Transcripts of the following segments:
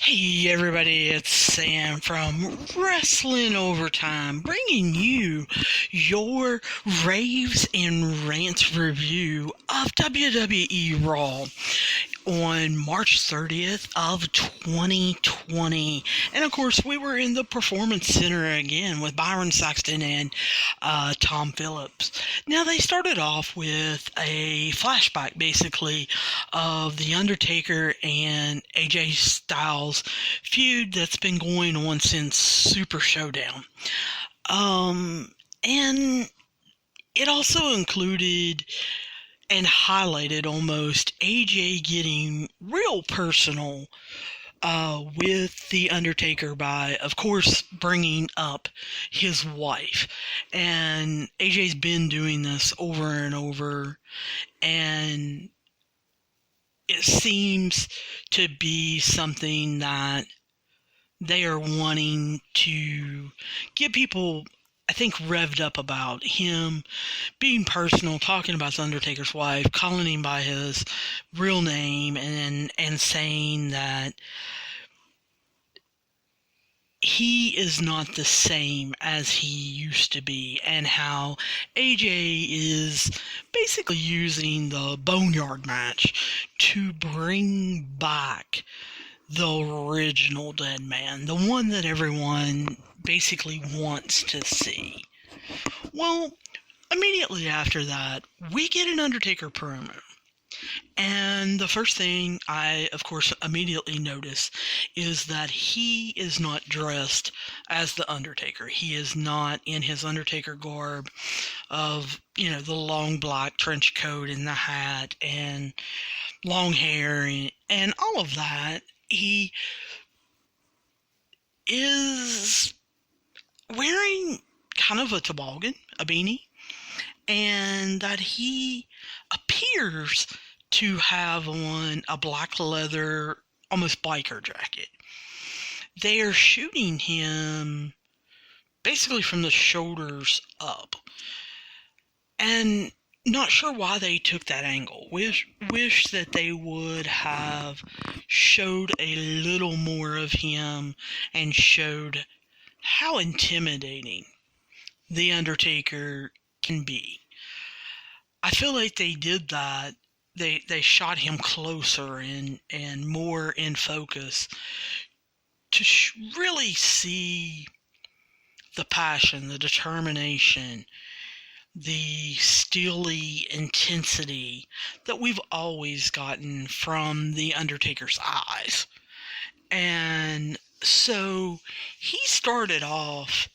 Hey everybody, it's Sam from Wrestling Overtime, bringing you your Raves and Rants review of WWE Raw on March 30th of 2020. And of course, we were in the Performance Center again with Byron Saxton and Tom Phillips. Now, they started off with a flashback, basically, of The Undertaker and AJ Styles feud that's been going on since Super Showdown. And it also included and highlighted almost AJ getting real personal with The Undertaker by, of course, bringing up his wife. And AJ's been doing this over and over, and it seems to be something that they are wanting to get people, I think, revved up about him being personal, talking about the Undertaker's wife, calling him by his real name, and saying that he is not the same as he used to be, and how AJ is basically using the Boneyard match to bring back the original Dead Man, the one that everyone basically wants to see. Well, immediately after that, we get an Undertaker promo. And the first thing I, of course, immediately notice is that he is not dressed as the Undertaker. He is not in his Undertaker garb of, the long black trench coat and the hat and long hair and all of that. He is wearing kind of a toboggan, a beanie, and that he appears to have on a black leather, almost biker jacket. They are shooting him basically from the shoulders up. And not sure why they took that angle. Wish that they would have showed a little more of him and showed how intimidating The Undertaker can be. I feel like they did that. They shot him closer and more in focus to really see the passion, the determination, the steely intensity that we've always gotten from The Undertaker's eyes. And so he started off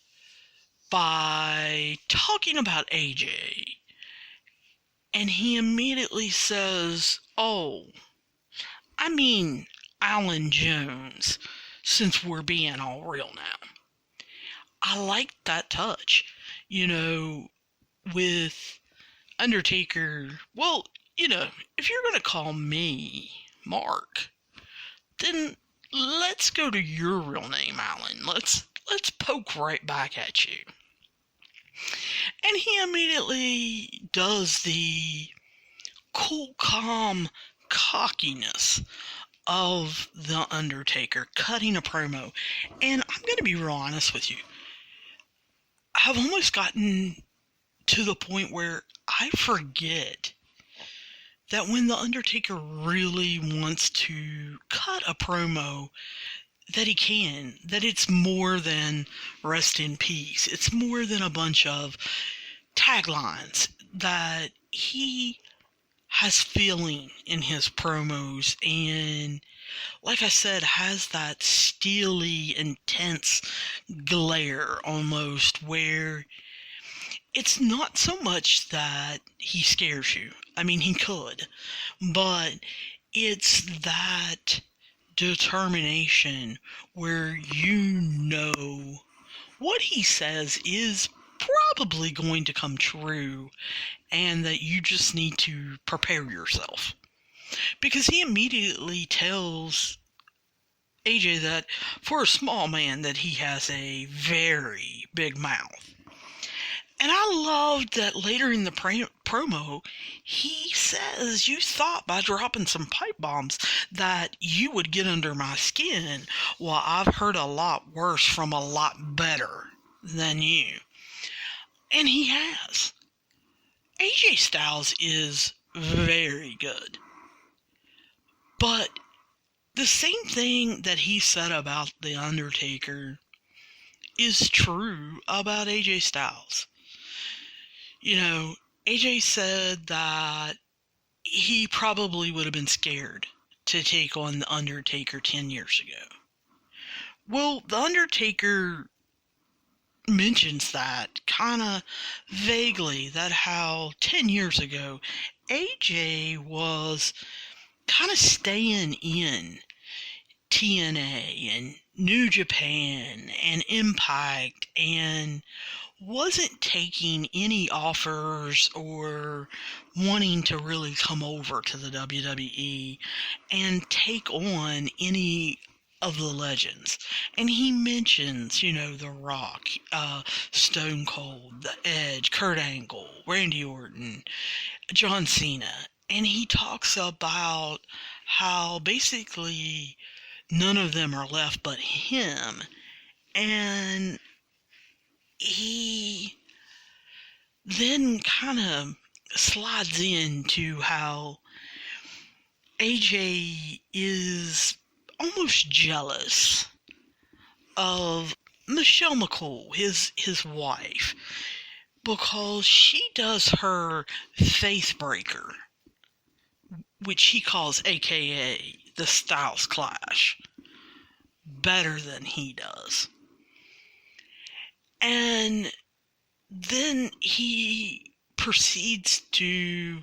by talking about AJ. And he immediately says, "Oh, I mean Alan Jones, since we're being all real now." I like that touch. With Undertaker, well, if you're going to call me Mark, then let's go to your real name, Alan. Let's poke right back at you. And he immediately does the cool, calm cockiness of The Undertaker, cutting a promo. And I'm going to be real honest with you. I've almost gotten to the point where I forget that when The Undertaker really wants to cut a promo, that he can, that it's more than rest in peace. It's more than a bunch of taglines, that he has feeling in his promos, and like I said, has that steely, intense glare almost, where it's not so much that he scares you. I mean, he could, but it's that determination where what he says is probably going to come true, and that you just need to prepare yourself. Because he immediately tells AJ that for a small man that he has a very big mouth. And I loved that later in the promo, he says, you thought by dropping some pipe bombs that you would get under my skin. Well, I've heard a lot worse from a lot better than you. And he has. AJ Styles is very good. But the same thing that he said about The Undertaker is true about AJ Styles. You know, AJ said that he probably would have been scared to take on The Undertaker 10 years ago. Well, The Undertaker mentions that kind of vaguely, that how 10 years ago AJ was kind of staying in TNA and New Japan and Impact and wasn't taking any offers or wanting to really come over to the WWE and take on any of the legends. And he mentions, The Rock, Stone Cold, The Edge, Kurt Angle, Randy Orton, John Cena. And he talks about how basically none of them are left but him. And he then kind of slides into how AJ is almost jealous of Michelle McCool, his wife, because she does her faith breaker, which he calls AKA the Styles Clash, better than he does. And then he proceeds to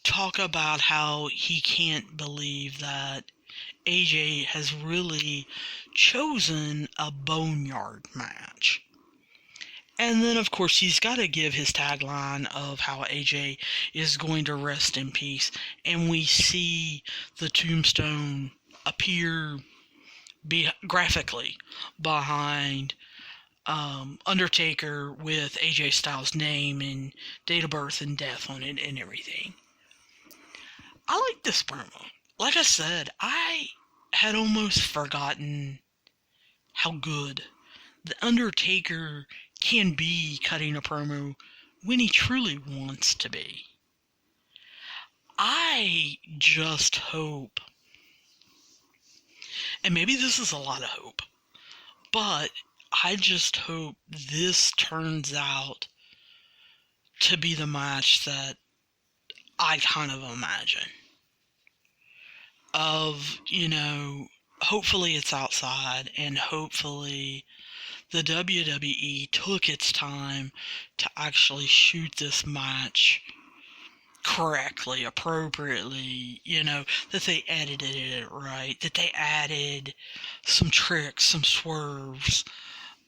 talk about how he can't believe that AJ has really chosen a boneyard match. And then, of course, he's got to give his tagline of how AJ is going to rest in peace. And we see the tombstone appear graphically behind Undertaker with AJ Styles' name and date of birth and death on it and everything. I like this promo. Like I said, I had almost forgotten how good The Undertaker can be cutting a promo when he truly wants to be. I just hope, and maybe this is a lot of hope, but I just hope this turns out to be the match that I kind of imagine. Of, hopefully it's outside, and hopefully the WWE took its time to actually shoot this match correctly, appropriately, that they edited it right, that they added some tricks, some swerves.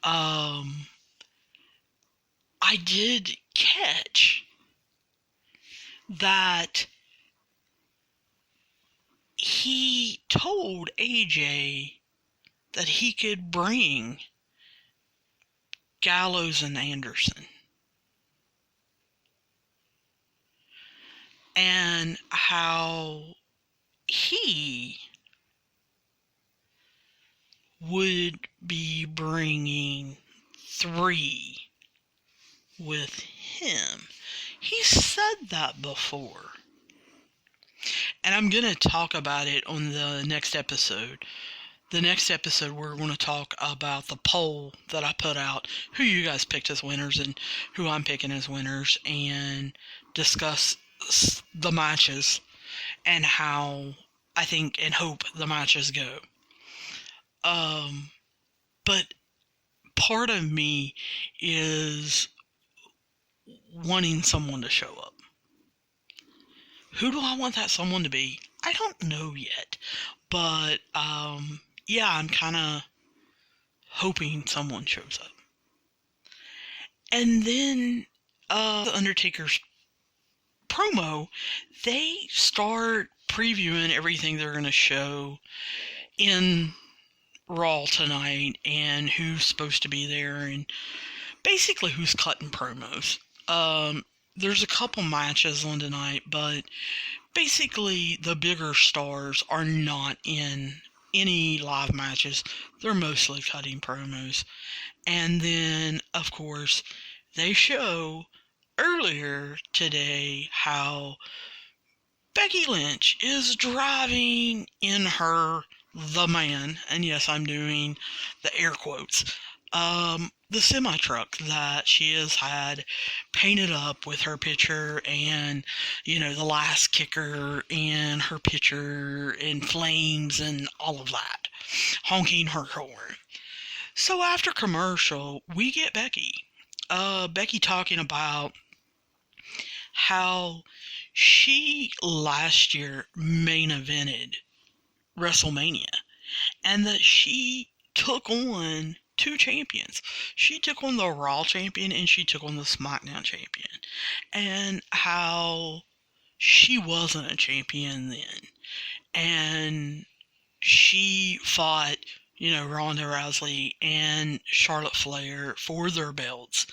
I did catch that he told AJ that he could bring Gallows and Anderson. And how he would be bringing 3 with him. He said that before. And I'm going to talk about it on the next episode. The next episode, we're going to talk about the poll that I put out, who you guys picked as winners and who I'm picking as winners, and discuss the matches and how I think and hope the matches go. But part of me is wanting someone to show up. Who do I want that someone to be? I don't know yet. But, yeah, I'm kind of hoping someone shows up. And then, The Undertaker's promo, they start previewing everything they're going to show in Raw tonight and who's supposed to be there and basically who's cutting promos. there's a couple matches on tonight, but basically the bigger stars are not in any live matches. They're mostly cutting promos. And then, of course, they show earlier today how Becky Lynch is driving in her The Man, and yes, I'm doing the air quotes, the semi-truck that she has had painted up with her picture and, the last kicker and her picture in flames and all of that, honking her horn. So after commercial, we get Becky. Becky talking about how she last year main evented WrestleMania and that she took on two champions. She took on the Raw champion and she took on the SmackDown champion. And how she wasn't a champion then. And she fought, Ronda Rousey and Charlotte Flair for their belts.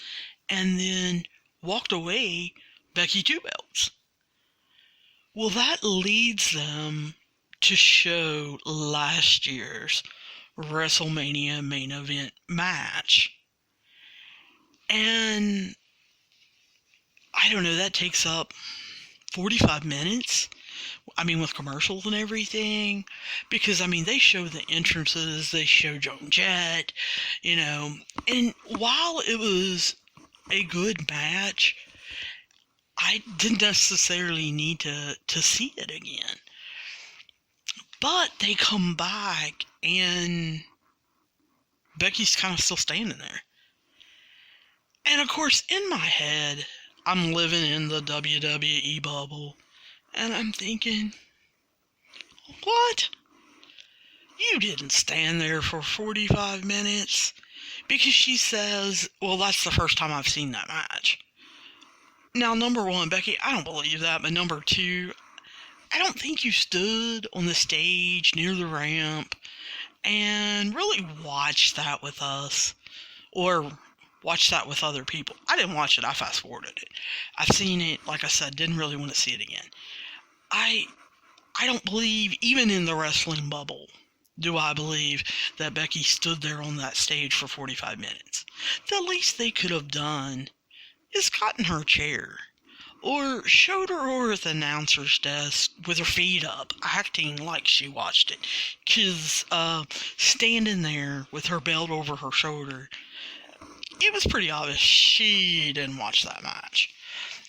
And then walked away Becky two belts. Well, that leads them to show last year's WrestleMania main event match. And I don't know, that takes up 45 minutes. I mean, with commercials and everything. Because, they show the entrances, they show Joan Jett, And while it was a good match, I didn't necessarily need to see it again. But they come back and Becky's kind of still standing there. And of course, in my head, I'm living in the WWE bubble. And I'm thinking, what? You didn't stand there for 45 minutes? Because she says, well, that's the first time I've seen that match. Now, number one, Becky, I don't believe that. But number two, I don't think you stood on the stage near the ramp and really watched that with us or watched that with other people. I didn't watch it. I fast forwarded it. I've seen it, like I said, didn't really want to see it again. I don't believe, even in the wrestling bubble, do I believe that Becky stood there on that stage for 45 minutes. The least they could have done is gotten her a chair. Or showed her over at the announcer's desk with her feet up, acting like she watched it. She's standing there with her belt over her shoulder. It was pretty obvious she didn't watch that match.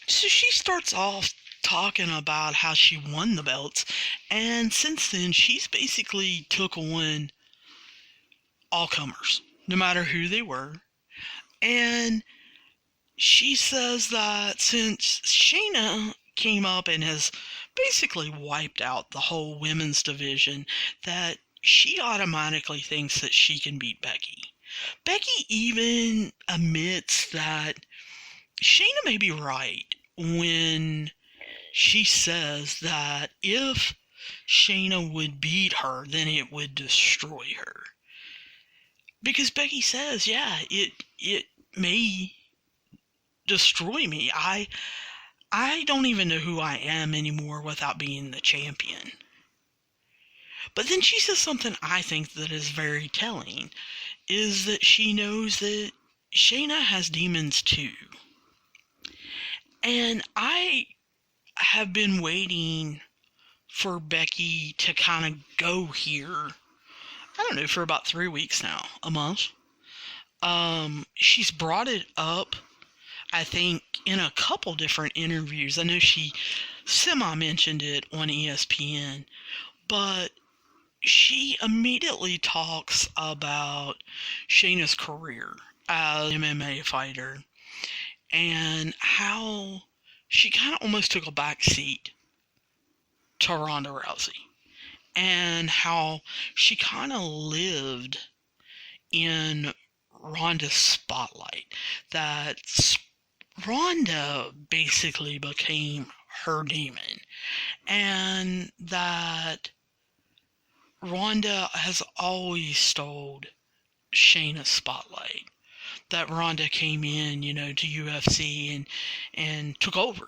So she starts off talking about how she won the belts, and since then she's basically took on all comers, no matter who they were. And she says that since Shayna came up and has basically wiped out the whole women's division, that she automatically thinks that she can beat Becky. Becky even admits that Shayna may be right when she says that if Shayna would beat her, then it would destroy her. Because Becky says, yeah, it may destroy me. I don't even know who I am anymore without being the champion. But then she says something I think that is very telling, is that she knows that Shayna has demons too. And I have been waiting for Becky to kind of go here, I don't know, for about 3 weeks now, a month. She's brought it up, I think, in a couple different interviews. I know she semi-mentioned it on ESPN, but she immediately talks about Shayna's career as an MMA fighter and how she kind of almost took a back seat to Ronda Rousey and how she kind of lived in Ronda's spotlight. That Ronda basically became her demon, and that Ronda has always stole Shayna's spotlight. that Ronda came in, to UFC and took over.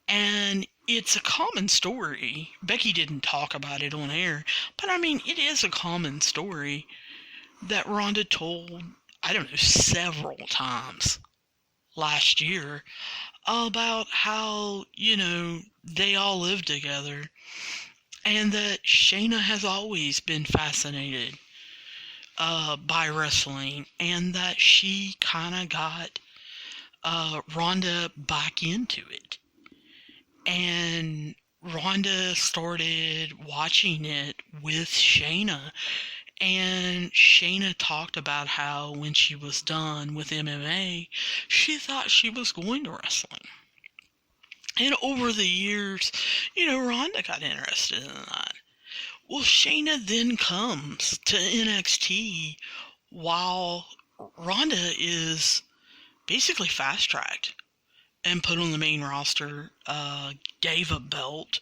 And it's a common story. Becky didn't talk about it on air, but I mean, it is a common story that Ronda told, I don't know, several times last year about how, they all live together, and that Shayna has always been fascinated by wrestling, and that she kind of got Ronda back into it. And Ronda started watching it with Shayna, and Shayna talked about how when she was done with MMA, she thought she was going to wrestling. And over the years, Ronda got interested in that. Well, Shayna then comes to NXT while Ronda is basically fast-tracked and put on the main roster, gave a belt,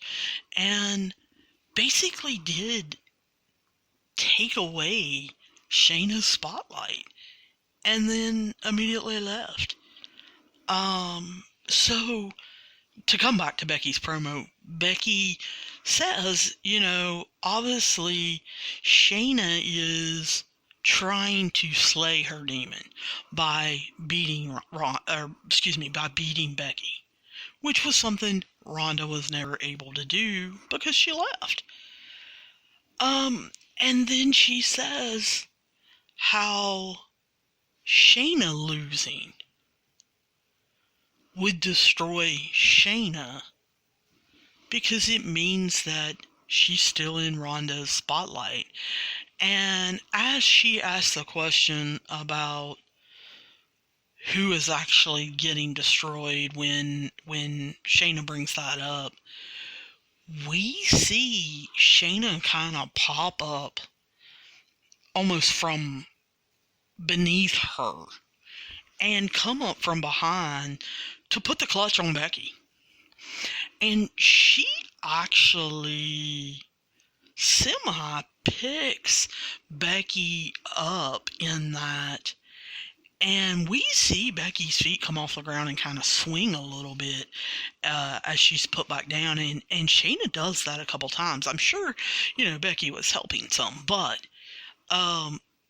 and basically did take away Shayna's spotlight, and then immediately left. So, to come back to Becky's promo, Becky says, obviously Shayna is trying to slay her demon by beating Becky, which was something Ronda was never able to do because she left. And then she says how Shayna losing would destroy Shayna because it means that she's still in Ronda's spotlight. And as she asked the question about who is actually getting destroyed when Shayna brings that up, we see Shayna kind of pop up almost from beneath her and come up from behind to put the clutch on Becky. And she actually semi-picks Becky up in that. And we see Becky's feet come off the ground and kind of swing a little bit as she's put back down. And Shayna does that a couple times. I'm sure, Becky was helping some. But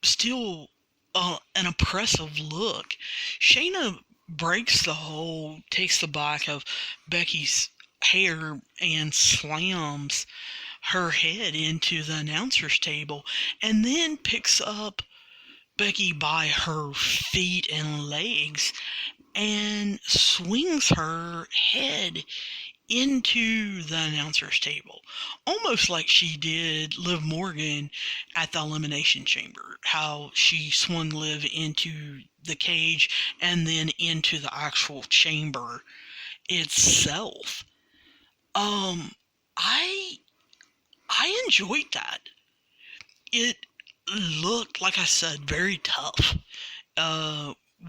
still an impressive look. Shayna breaks the hold, takes the back of Becky's hair and slams her head into the announcer's table, and then picks up Becky by her feet and legs and swings her head into the announcer's table, almost like she did Liv Morgan at the Elimination Chamber, how she swung Liv into the cage and then into the actual chamber itself. I enjoyed that. It looked, like I said, very tough,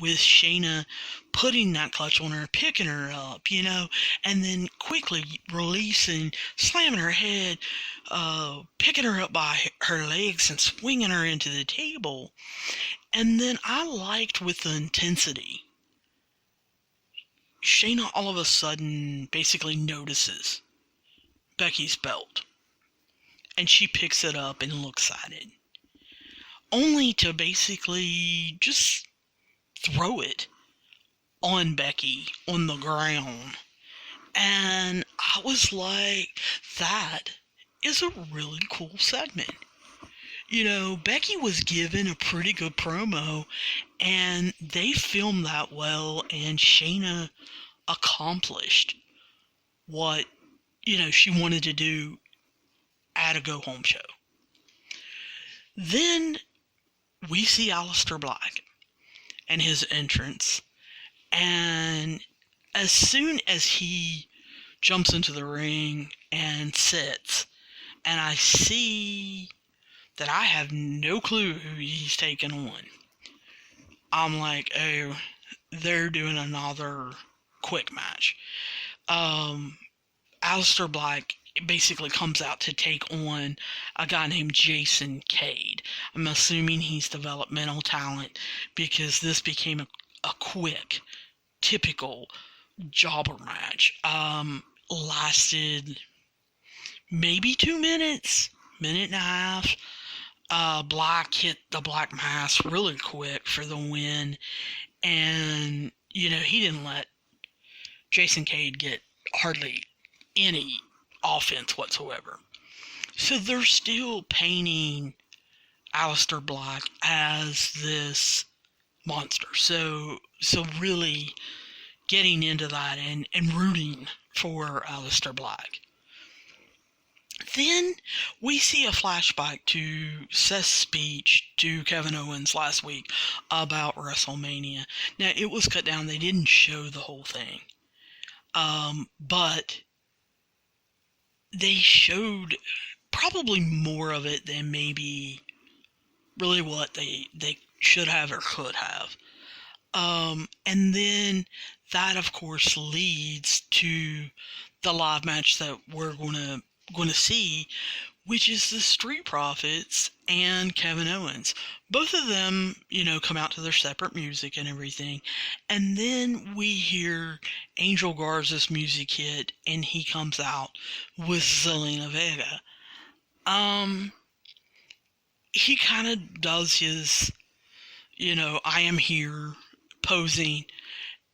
with Shayna putting that clutch on her, picking her up, and then quickly releasing, slamming her head, picking her up by her legs and swinging her into the table. And then I liked with the intensity, Shayna all of a sudden basically notices Becky's belt, and she picks it up and looks at it, only to basically just throw it on Becky on the ground. And I was like, that is a really cool segment. Becky was given a pretty good promo, and they filmed that well, and Shayna accomplished what, she wanted to do at a go-home show. Then we see Aleister Black and his entrance, and as soon as he jumps into the ring and sits, and I see that I have no clue who he's taking on, I'm like, oh, they're doing another quick match. Aleister Black basically comes out to take on a guy named Jason Cade. I'm assuming he's developmental talent because this became a quick, typical jobber match. Lasted maybe 2 minutes, minute and a half. Black hit the Black Mass really quick for the win, and he didn't let Jason Cade get hardly any offense whatsoever. So they're still painting Aleister Black as this monster. So really getting into that and rooting for Aleister Black. Then we see a flashback to Seth's speech to Kevin Owens last week about WrestleMania. Now, it was cut down. They didn't show the whole thing. But they showed probably more of it than maybe really what they should have or could have. And then that, of course, leads to the live match that we're going to see, which is the Street Profits and Kevin Owens. Both of them, come out to their separate music and everything. And then we hear Angel Garza's music hit, and he comes out with Zelina Vega. He kind of does his, I am here posing,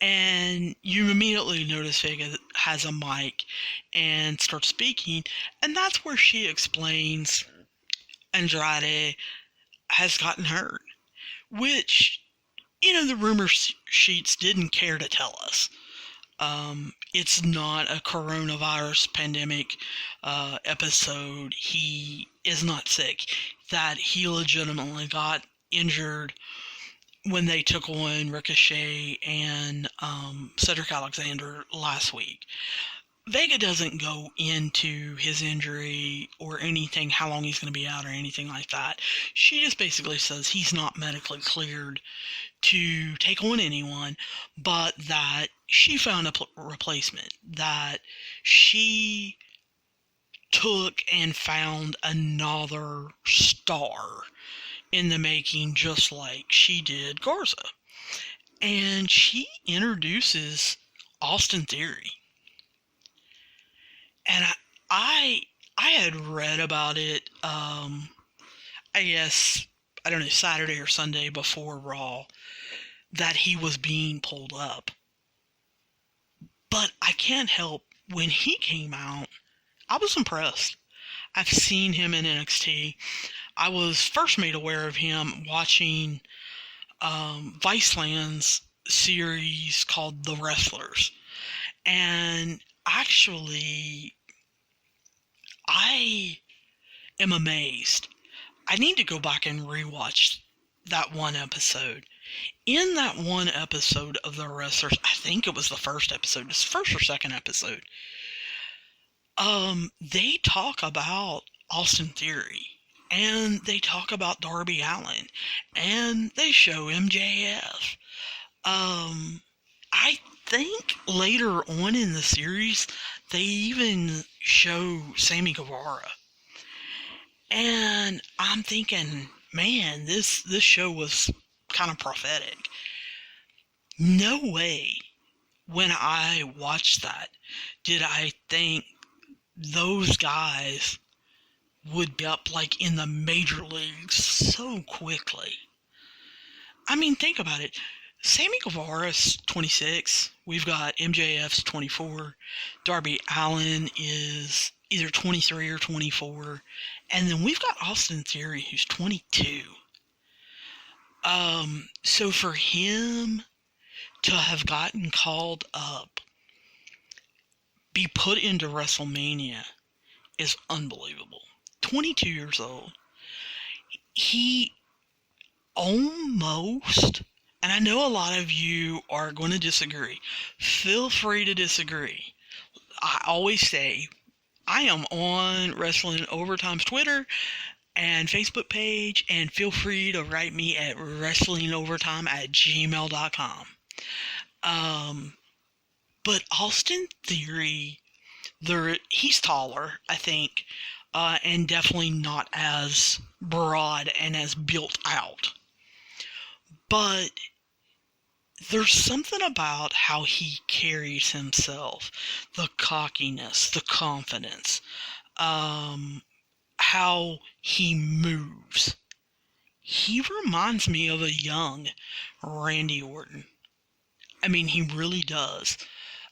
and you immediately notice Vega has a mic and starts speaking, and that's where she explains Andrade has gotten hurt, which, the rumor sheets didn't care to tell us. It's not a coronavirus pandemic episode. He is not sick. That he legitimately got injured when they took on Ricochet and Cedric Alexander last week. Vega doesn't go into his injury or anything, how long he's going to be out or anything like that. She just basically says he's not medically cleared to take on anyone, but that she found a replacement, that she took and found another star in the making, just like she did Garza. And she introduces Austin Theory. And I had read about it, I guess, I don't know, Saturday or Sunday before Raw, that he was being pulled up. But I can't help, when he came out, I was impressed. I've seen him in NXT. I was first made aware of him watching Viceland's series called The Wrestlers. And actually, I am amazed. I need to go back and rewatch that one episode. In that one episode of The Wrestlers, I think it was the first episode, it's the first or second episode, they talk about Austin Theory, and they talk about Darby Allin, and they show MJF. I think later on in the series, they even show Sammy Guevara. And I'm thinking, man, this show was kind of prophetic. No way, when I watched that, did I think those guys would be up like in the major leagues so quickly. I mean, think about it. Sammy Guevara's 26. We've got MJF's 24. Darby Allin is either 23 or 24. And then we've got Austin Theory, who's 22. So for him to have gotten called up, be put into WrestleMania, is unbelievable. 22 years old. He almost, and I know a lot of you are going to disagree. Feel free to disagree. I always say, I am on Wrestling Overtime's Twitter and Facebook page, and feel free to write me at wrestlingovertime@gmail.com. But Austin Theory, He's taller, I think, and definitely not as broad and as built out. But there's something about how he carries himself, the cockiness, the confidence, how he moves. He reminds me of a young Randy Orton. I mean, he really does.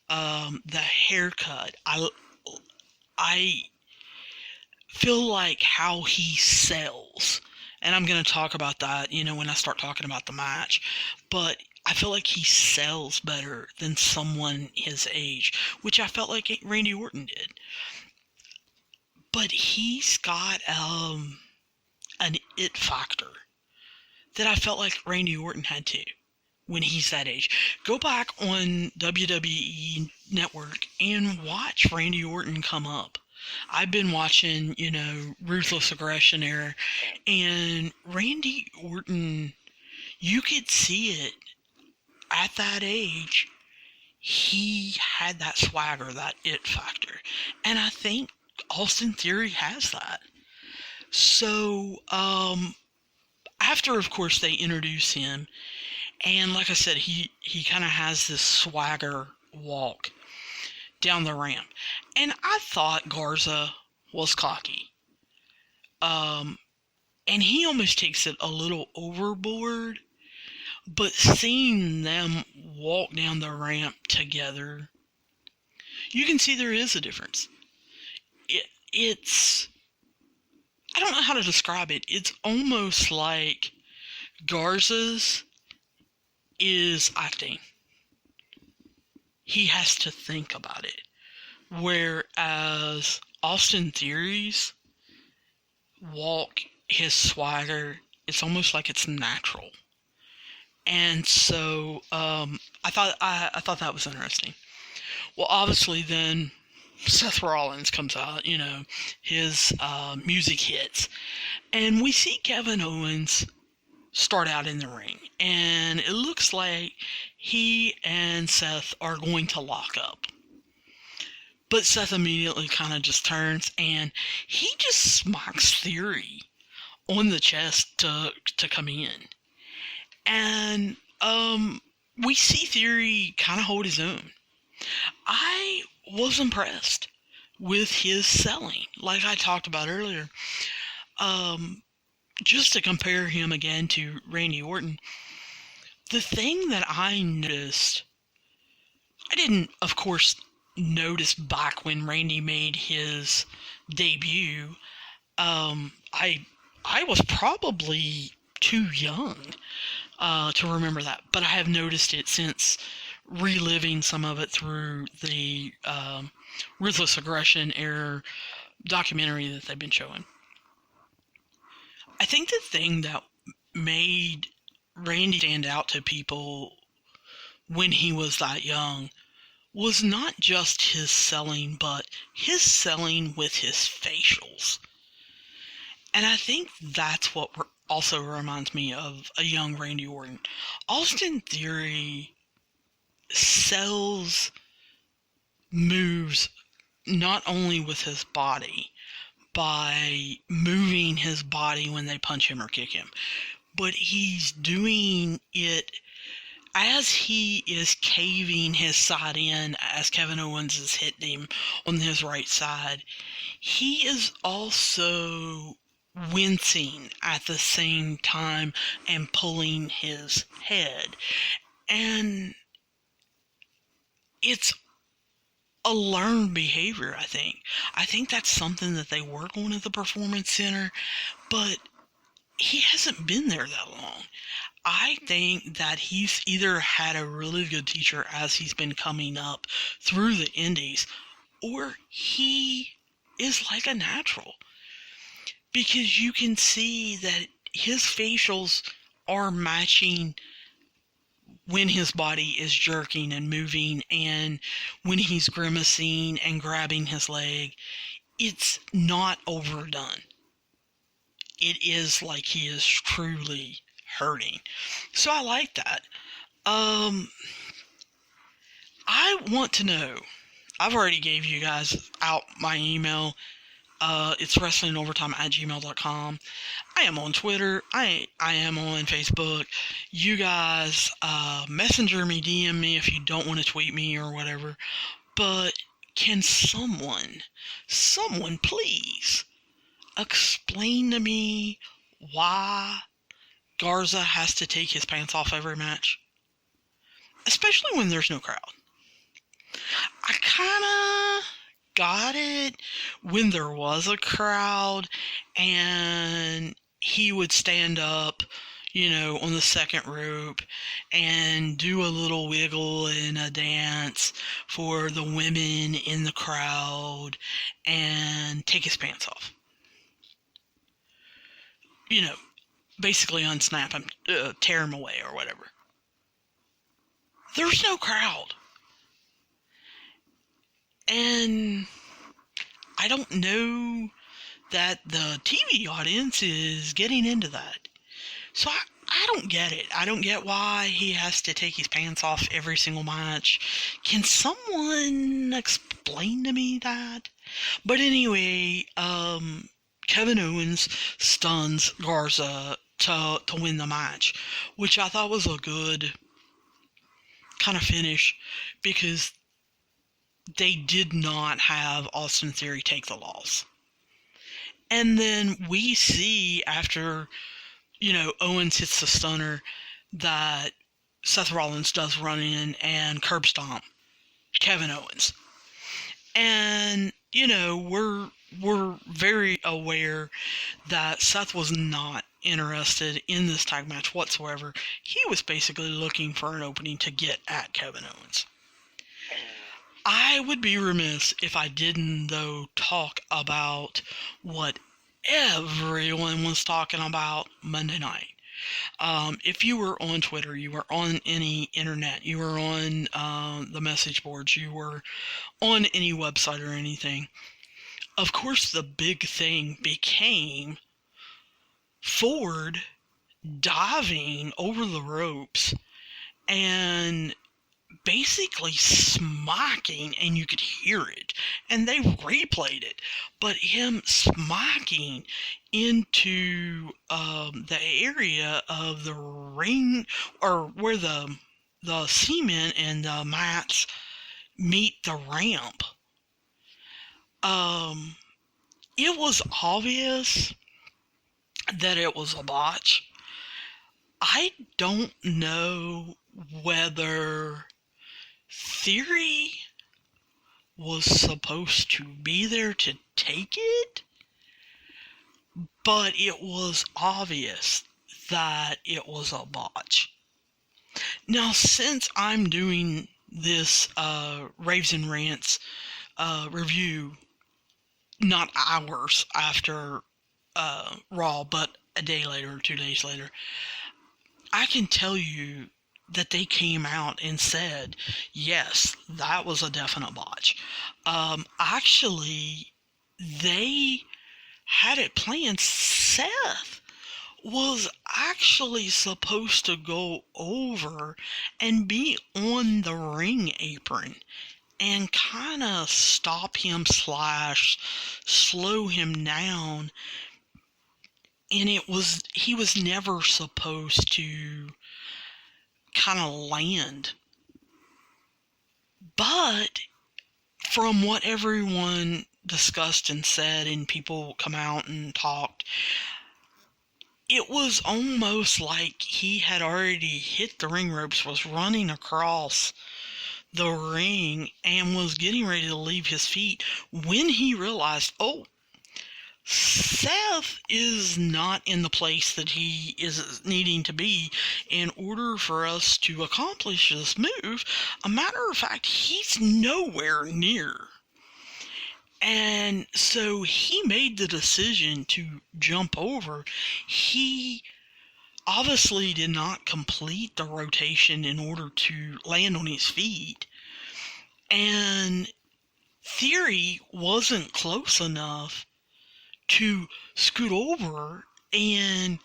The haircut, I feel like how he sells, and I'm going to talk about that, when I start talking about the match, but I feel like he sells better than someone his age, which I felt like Randy Orton did. But he's got an it factor that I felt like Randy Orton had too when he's that age. Go back on WWE Network and watch Randy Orton come up. I've been watching, Ruthless Aggression era, and Randy Orton, you could see it at that age. He had that swagger, that it factor. And I think Austin Theory has that. So, after, of course, they introduce him, and like I said, he kind of has this swagger walk down the ramp. And I thought Garza was cocky. And he almost takes it a little overboard. But seeing them walk down the ramp together, you can see there is a difference. It's... I don't know how to describe it. It's almost like Garza's is acting. He has to think about it. Whereas Austin Theory's walk, his swagger, it's almost like it's natural. And so I thought that was interesting. Well, obviously then Seth Rollins comes out, his music hits, and we see Kevin Owens start out in the ring, and it looks like he and Seth are going to lock up. But Seth immediately kind of just turns, and he just smacks Theory on the chest to come in. And we see Theory kind of hold his own. I was impressed with his selling, like I talked about earlier. Just to compare him again to Randy Orton, the thing that I noticed, I didn't, of course, notice back when Randy made his debut. I was probably too young to remember that, but I have noticed it since reliving some of it through the Ruthless Aggression era documentary that they've been showing. I think the thing that made Randy stand out to people when he was that young was not just his selling, but his selling with his facials. And I think that's what also reminds me of a young Randy Orton. Austin Theory sells moves not only with his body, by moving his body when they punch him or kick him, but he's doing it as he is caving his side in, as Kevin Owens is hitting him on his right side. He is also wincing at the same time and pulling his head. And it's a learned behavior, I think. I think that's something that they work on at the Performance Center, but he hasn't been there that long. I think that he's either had a really good teacher as he's been coming up through the indies, or he is like a natural. Because you can see that his facials are matching when his body is jerking and moving, and when he's grimacing and grabbing his leg, it's not overdone. It is like he is truly hurting. So I like that. I want to know, I've already gave you guys out my email. It's wrestlingovertime@gmail.com. I am on Twitter. I am on Facebook. You guys messenger me, DM me if you don't want to tweet me or whatever. But can someone please explain to me why Garza has to take his pants off every match? Especially when there's no crowd. I kind of got it when there was a crowd and he would stand up, on the second rope and do a little wiggle and a dance for the women in the crowd and take his pants off. Basically unsnap him, tear him away or whatever. There's no crowd. And I don't know that the TV audience is getting into that. So I don't get it. I don't get why he has to take his pants off every single match. Can someone explain to me that? But anyway, Kevin Owens stuns Garza to win the match, which I thought was a good kind of finish because they did not have Austin Theory take the loss. And then we see after, Owens hits the stunner that Seth Rollins does run in and curb stomp Kevin Owens. And, we're very aware that Seth was not interested in this tag match whatsoever. He was basically looking for an opening to get at Kevin Owens. I would be remiss if I didn't, though, talk about what everyone was talking about Monday night. If you were on Twitter, you were on any internet, you were on the message boards, you were on any website or anything, of course the big thing became Ford diving over the ropes and basically smacking, and you could hear it, and they replayed it, but him smacking into the area of the ring, or where the cement and the mats meet the ramp. It was obvious that it was a botch. I don't know whether Theory was supposed to be there to take it, but it was obvious that it was a botch. Now, since I'm doing this Raves and Rants review not hours after Raw, but a day later, 2 days later, I can tell you that they came out and said, yes, that was a definite botch. Actually, they had it planned. Seth was actually supposed to go over and be on the ring apron and kind of stop him / slow him down. And he was never supposed to kind of land. But from what everyone discussed and said, and people come out and talked, it was almost like he had already hit the ring ropes, was running across the ring, and was getting ready to leave his feet when he realized, oh, Seth is not in the place that he is needing to be in order for us to accomplish this move. A matter of fact, he's nowhere near. And so he made the decision to jump over. He obviously did not complete the rotation in order to land on his feet. And Theory wasn't close enough to scoot over and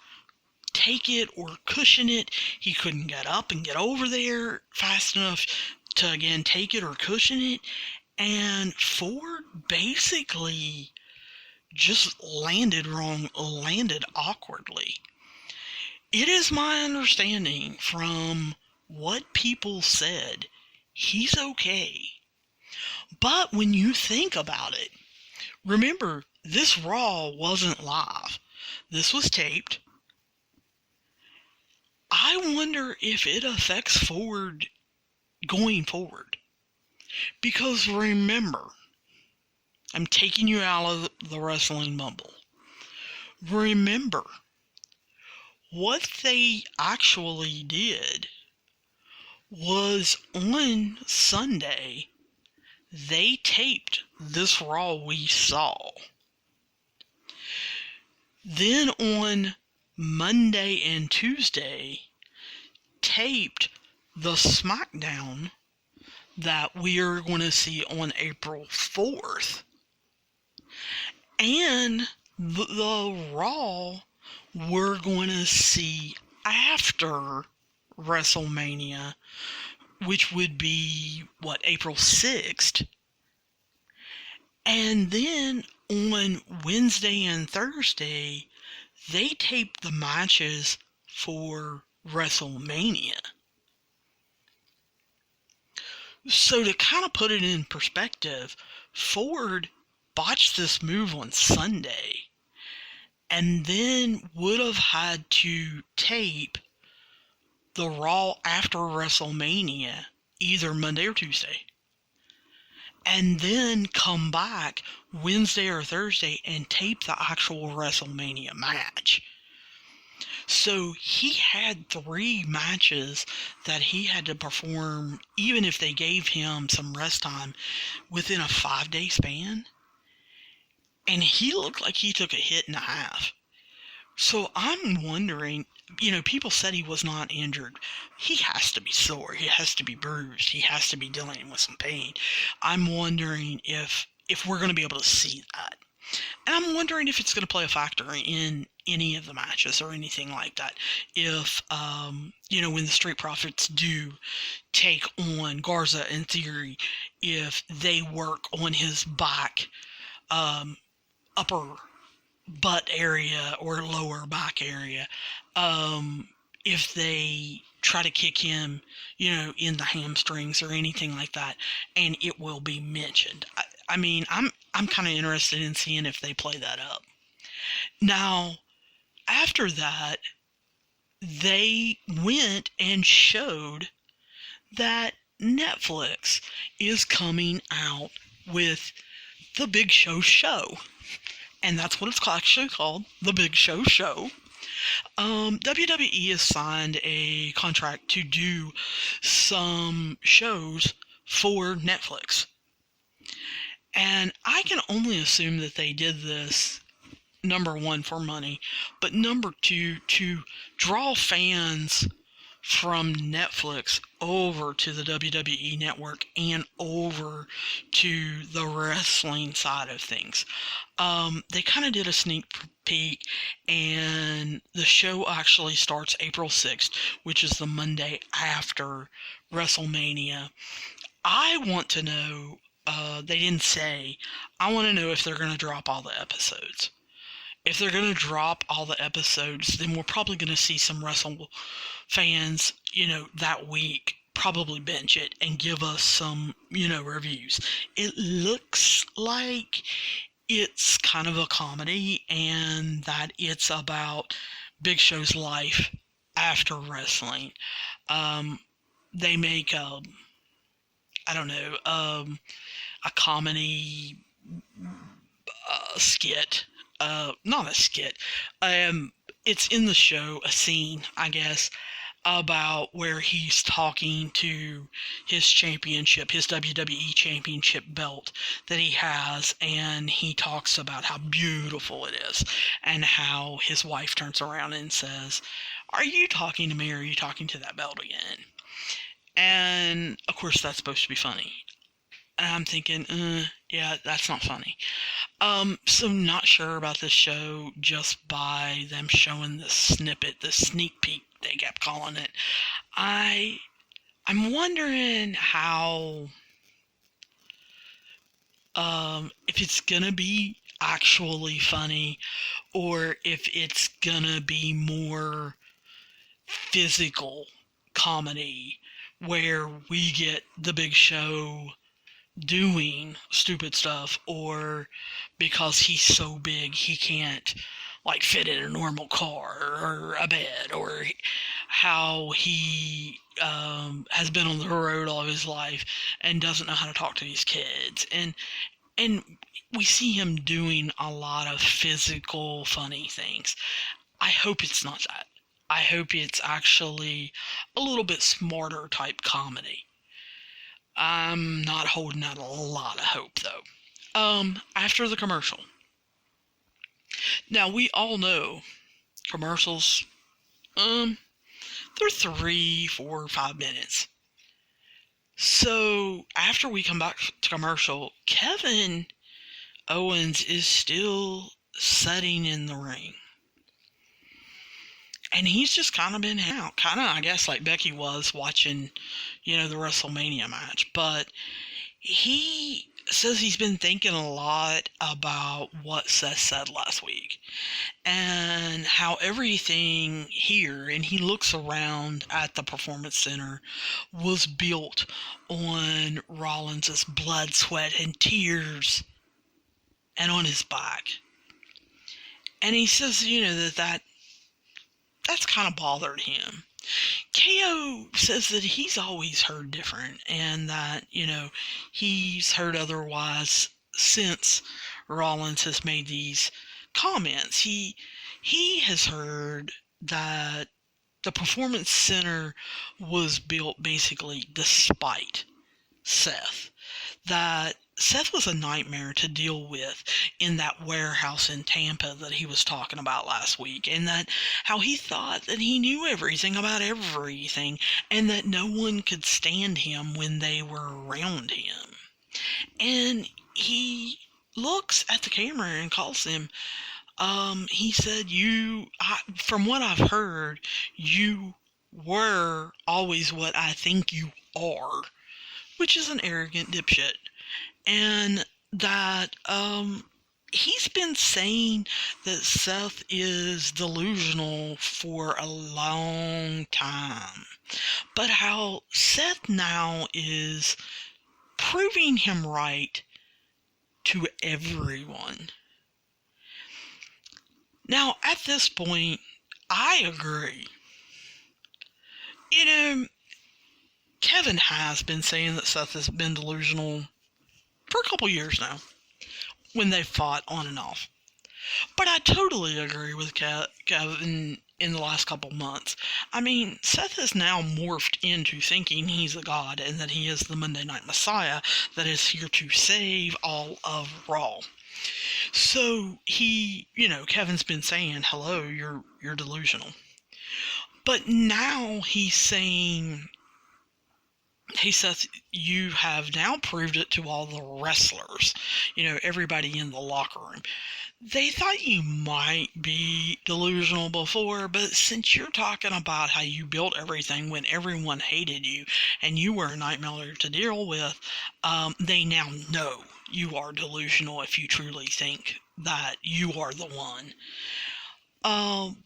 take it or cushion it. He couldn't get up and get over there fast enough to, again, take it or cushion it. And Ford basically just landed wrong, landed awkwardly. It is my understanding from what people said, he's okay. But when you think about it, remember, this Raw wasn't live. This was taped. I wonder if it affects Ford going forward. Because remember, I'm taking you out of the wrestling bubble. Remember, what they actually did was on Sunday, they taped this Raw we saw. Then on Monday and Tuesday, taped the SmackDown that we are going to see on April 4th. And the Raw we're going to see after WrestleMania, which would be, April 6th. And then on Wednesday and Thursday, they taped the matches for WrestleMania. So to kind of put it in perspective, Ford botched this move on Sunday and then would have had to tape the Raw after WrestleMania either Monday or Tuesday, and then come back Wednesday or Thursday and tape the actual WrestleMania match. So he had 3 matches that he had to perform, even if they gave him some rest time, within a 5-day span. And he looked like he took a hit and a half. So I'm wondering, people said he was not injured. He has to be sore. He has to be bruised. He has to be dealing with some pain. I'm wondering if we're going to be able to see that. And I'm wondering if it's going to play a factor in any of the matches or anything like that. If, when the Street Profits do take on Garza in theory, if they work on his back, upper butt area or lower back area, if they try to kick him, in the hamstrings or anything like that, and it will be mentioned. I'm kind of interested in seeing if they play that up. Now, after that, they went and showed that Netflix is coming out with The Big Show Show. And that's what it's actually called, The Big Show Show. WWE has signed a contract to do some shows for Netflix. And I can only assume that they did this, number one, for money, but number two, to draw fans from Netflix over to the WWE network and over to the wrestling side of things. They kind of did a sneak peek, and the show actually starts April 6th, which is the Monday after WrestleMania. I want to know, they didn't say, I want to know if they're going to drop all the episodes. If they're going to drop all the episodes, then we're probably going to see some wrestle fans, that week probably binge it and give us some, reviews. It looks like it's kind of a comedy and that it's about Big Show's life after wrestling. They make a comedy skit. Not a skit. It's in the show, a scene, I guess, about where he's talking to his championship, his WWE championship belt that he has, and he talks about how beautiful it is, and how his wife turns around and says, "Are you talking to me, or are you talking to that belt again?" And, of course, that's supposed to be funny. And I'm thinking, yeah, that's not funny. So not sure about this show just by them showing the snippet, the sneak peek, they kept calling it. I'm wondering how if it's gonna be actually funny or if it's gonna be more physical comedy where we get the Big Show doing stupid stuff, or because he's so big he can't like fit in a normal car or a bed, or how he has been on the road all of his life and doesn't know how to talk to these kids, and we see him doing a lot of physical funny things. I hope it's not that. I hope it's actually a little bit smarter type comedy. I'm not holding out a lot of hope though. After the commercial. Now we all know commercials, they're 3, 4, 5 minutes. So after we come back to commercial, Kevin Owens is still sitting in the ring. And he's just kind of been out. Kind of, I guess, like Becky was watching, the WrestleMania match. But he says he's been thinking a lot about what Seth said last week. And how everything here, and he looks around at the Performance Center, was built on Rollins' blood, sweat, and tears. And on his back. And he says, that's kind of bothered him. KO says that he's always heard different, and that, he's heard otherwise since Rollins has made these comments. He has heard that the Performance Center was built basically despite Seth. That Seth was a nightmare to deal with in that warehouse in Tampa that he was talking about last week, and that how he thought that he knew everything about everything, and that no one could stand him when they were around him. And he looks at the camera and calls him, he said, from what I've heard, you were always what I think you are, which is an arrogant dipshit. And that he's been saying that Seth is delusional for a long time, but how Seth now is proving him right to everyone. Now, at this point, I agree. Kevin has been saying that Seth has been delusional for a couple years now, when they fought on and off. But I totally agree with Kevin in the last couple months. I mean, Seth has now morphed into thinking he's a god and that he is the Monday Night Messiah that is here to save all of Raw. So Kevin's been saying, hello, you're delusional. But now he's saying, hey Seth, you have now proved it to all the wrestlers, everybody in the locker room. They thought you might be delusional before, but since you're talking about how you built everything when everyone hated you and you were a nightmare to deal with, they now know you are delusional if you truly think that you are the one.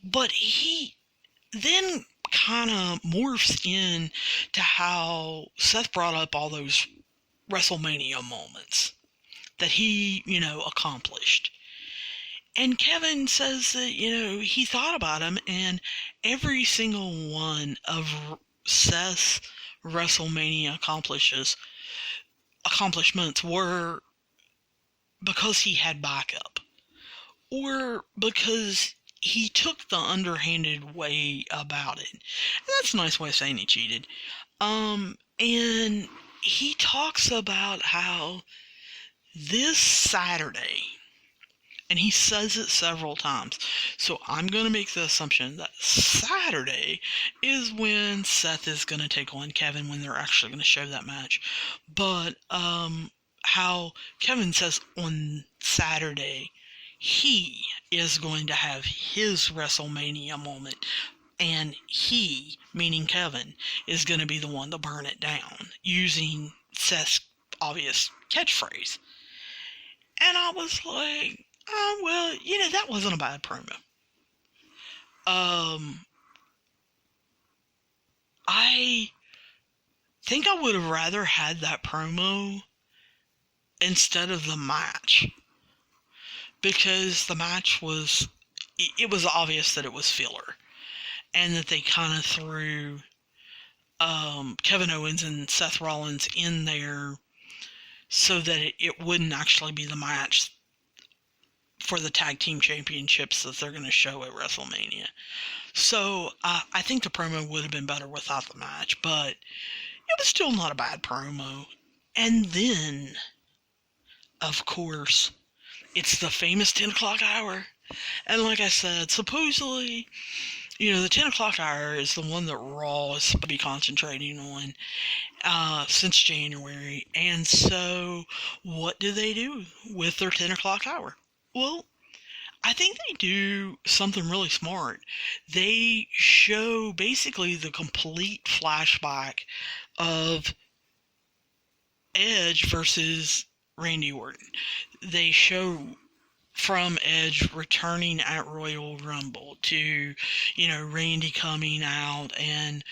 But he then kind of morphs in to how Seth brought up all those WrestleMania moments that he, accomplished. And Kevin says that, he thought about them, and every single one of Seth's WrestleMania accomplishments were because he had backup, or because he took the underhanded way about it. And that's a nice way of saying he cheated. And he talks about how this Saturday, and he says it several times, so I'm going to make the assumption that Saturday is when Seth is going to take on Kevin, when they're actually going to show that match. But how Kevin says on Saturday, he is going to have his WrestleMania moment, and he, meaning Kevin, is going to be the one to burn it down, using Seth's obvious catchphrase. And I was like, oh, well, that wasn't a bad promo. I think I would have rather had that promo instead of the match, because the match was, it was obvious that it was filler, and that they kind of threw Kevin Owens and Seth Rollins in there so that it wouldn't actually be the match for the tag team championships that they're going to show at WrestleMania. So I think the promo would have been better without the match, but it was still not a bad promo. And then, of course, it's the famous 10 o'clock hour. And like I said, supposedly, the 10 o'clock hour is the one that Raw is supposed to be concentrating on since January. And so, what do they do with their 10 o'clock hour? Well, I think they do something really smart. They show basically the complete flashback of Edge versus Randy Orton. They show from Edge returning at Royal Rumble to, Randy coming out and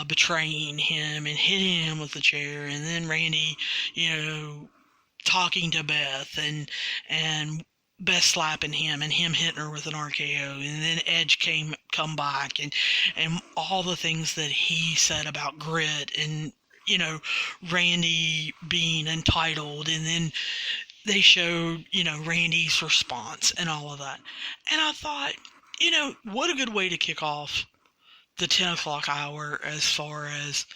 betraying him and hitting him with the chair, and then Randy, talking to Beth and Beth slapping him and him hitting her with an RKO, and then Edge come back and all the things that he said about grit and Randy being entitled, and then they showed Randy's response and all of that. And I thought, what a good way to kick off the 10 o'clock hour as far as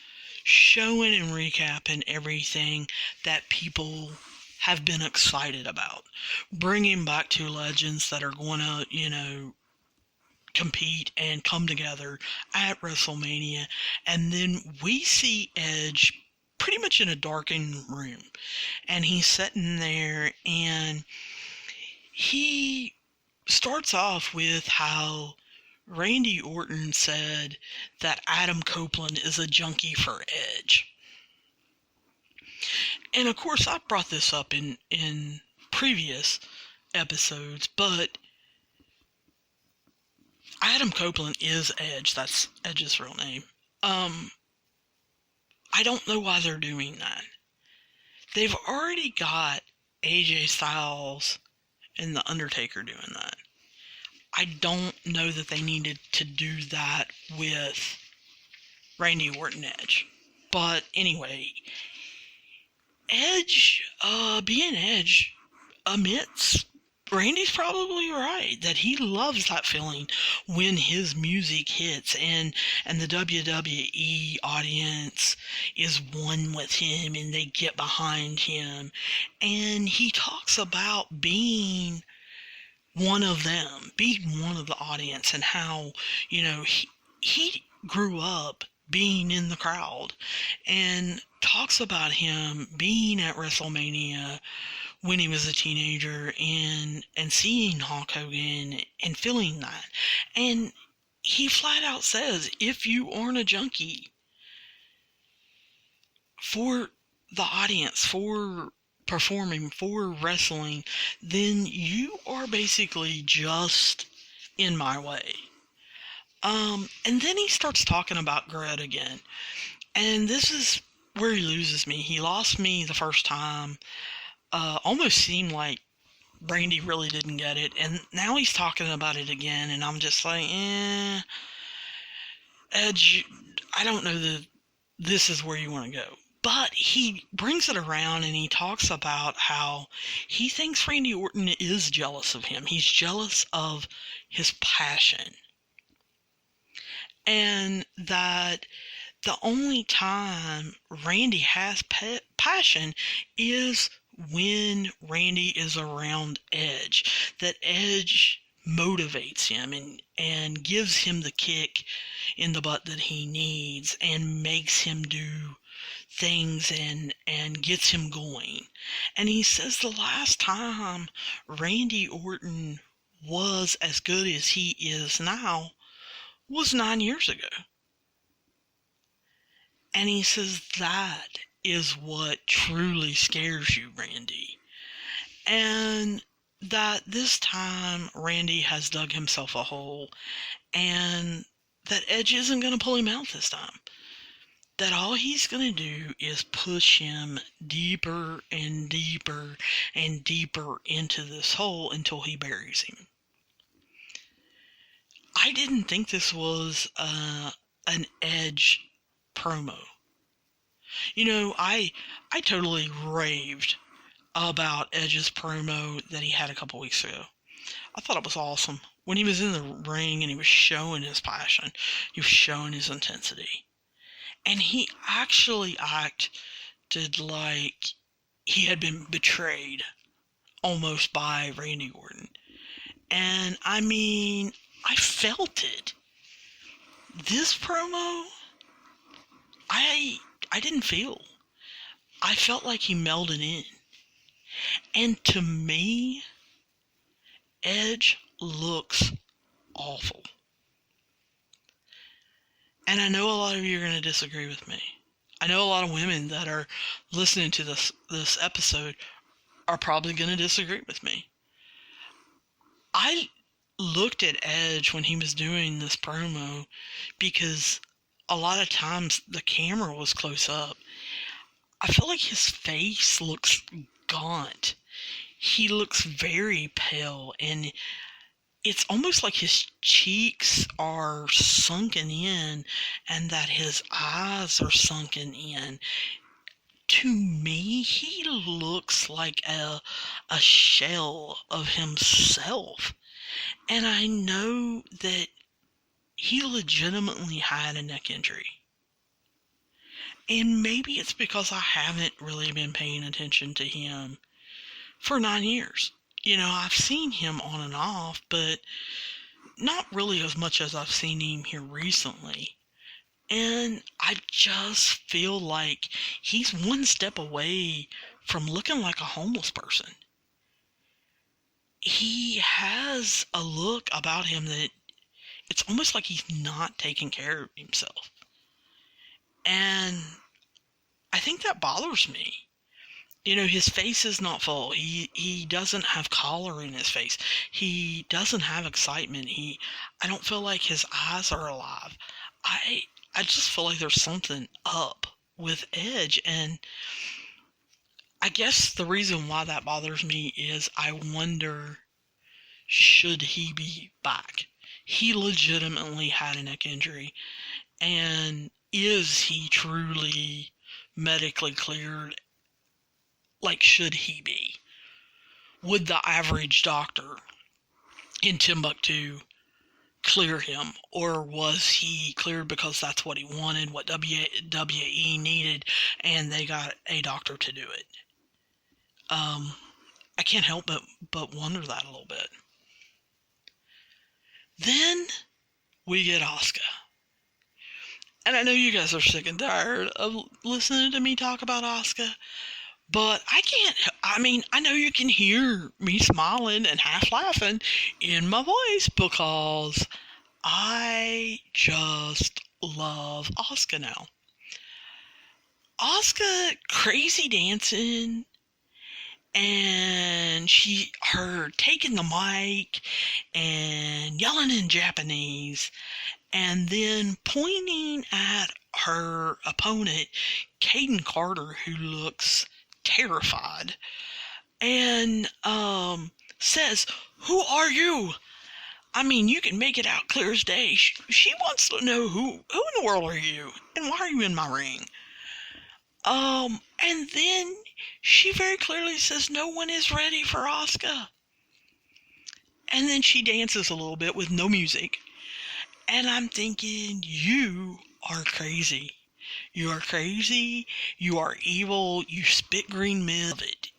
showing and recapping everything that people have been excited about. Bringing back two legends that are going to, compete and come together at WrestleMania. And then we see Edge pretty much in a darkened room. And he's sitting there, and he starts off with how Randy Orton said that Adam Copeland is a junkie for Edge. And of course, I brought this up in previous episodes, but Adam Copeland is Edge. That's Edge's real name. I don't know why they're doing that. They've already got AJ Styles and The Undertaker doing that. I don't know that they needed to do that with Randy Orton Edge. But anyway, Edge, being Edge, admits Randy's probably right that he loves that feeling when his music hits and the WWE audience is one with him and they get behind him. And he talks about being one of them, being one of the audience, and how, he grew up being in the crowd, and talks about him being at WrestleMania when he was a teenager and seeing Hulk Hogan and feeling that. And he flat out says, if you aren't a junkie for the audience, for performing, for wrestling, then you are basically just in my way. And then he starts talking about grit again. And this is where he loses me. He lost me the first time. Almost seemed like Randy really didn't get it. And now he's talking about it again. And I'm just like, Edge, I don't know that this is where you want to go. But he brings it around and he talks about how he thinks Randy Orton is jealous of him. He's jealous of his passion. And that the only time Randy has passion is when Randy is around Edge. That Edge motivates him and gives him the kick in the butt that he needs and makes him do things and gets him going. And he says the last time Randy Orton was as good as he is now was 9 years ago. And he says that is what truly scares you, Randy. and that this time Randy has dug himself a hole, and that Edge isn't going to pull him out this time. That all he's going to do is push him deeper and deeper and deeper into this hole until he buries him. I didn't think this was an Edge promo. You know, I totally raved about Edge's promo that he had a couple weeks ago. I thought it was awesome. When he was in the ring and he was showing his passion, he was showing his intensity. And he actually acted like he had been betrayed almost by Randy Orton. And I mean, I felt it. This promo, I didn't feel. I felt like he melded in. And to me, Edge looks awful. And I know a lot of you are going to disagree with me. I know a lot of women that are listening to this episode are probably going to disagree with me. I looked at Edge when he was doing this promo because a lot of times the camera was close up. I feel like his face looks gaunt. He looks very pale, and it's almost like his cheeks are sunken in and that his eyes are sunken in. To me, he looks like a shell of himself. And I know that he legitimately had a neck injury. And maybe it's because I haven't really been paying attention to him for 9 years. You know, I've seen him on and off, but not really as much as I've seen him here recently. And I just feel like he's one step away from looking like a homeless person. He has a look about him that it's almost like he's not taking care of himself. And I think that bothers me. You know, his face is not full. He doesn't have color in his face. He doesn't have excitement. I don't feel like his eyes are alive. I just feel like there's something up with Edge, and I guess the reason why that bothers me is I wonder, should he be back? He legitimately had a neck injury, and is he truly medically cleared? Like, should he be? Would the average doctor in Timbuktu clear him, or was he cleared because that's what he wanted, what WWE needed, and they got a doctor to do it? I can't help but wonder that a little bit. Then we get Asuka. And I know you guys are sick and tired of listening to me talk about Asuka, but I know you can hear me smiling and half laughing in my voice because I just love Asuka now. Asuka crazy dancing, and her taking the mic and yelling in Japanese, and then pointing at her opponent, Caden Carter, who looks terrified, and says, "Who are you?" I mean, you can make it out clear as day. She wants to know who in the world are you, and why are you in my ring? And then she very clearly says no one is ready for Asuka. And then she dances a little bit with no music. And I'm thinking, you are crazy. You are crazy. You are evil. You spit green mist.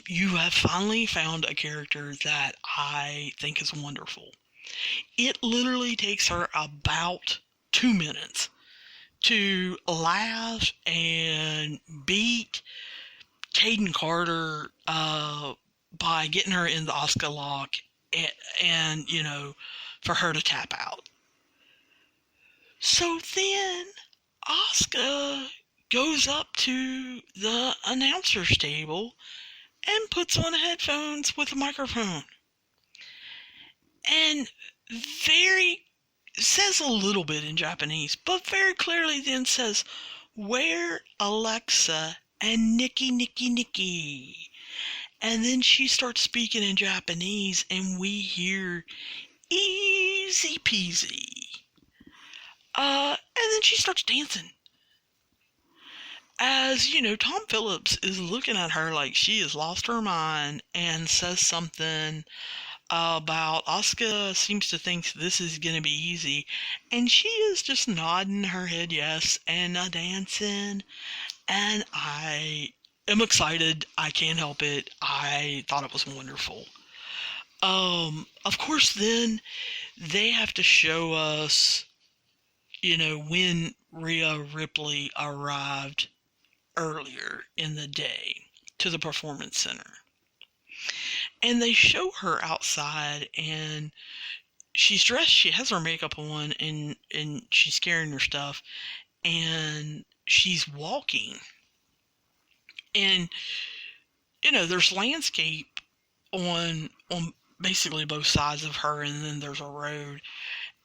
You have finally found a character that I think is wonderful. It literally takes her about 2 minutes to laugh and beat Caden Carter by getting her in the Asuka lock and, you know, for her to tap out. So then Asuka goes up to the announcer's table and puts on headphones with a microphone. And very says a little bit in Japanese, but very clearly then says, "Where Alexa and Nikki?" And then she starts speaking in Japanese, and we hear easy peasy. And then she starts dancing. As, Tom Phillips is looking at her like she has lost her mind and says something about Asuka seems to think this is going to be easy. And she is just nodding her head yes and dancing. And I am excited. I can't help it. I thought it was wonderful. Of course, then they have to show us, when Rhea Ripley arrived earlier in the day to the Performance Center. And they show her outside, and she's dressed, she has her makeup on, and she's carrying her stuff, and she's walking. And, there's landscape on basically both sides of her, and then there's a road.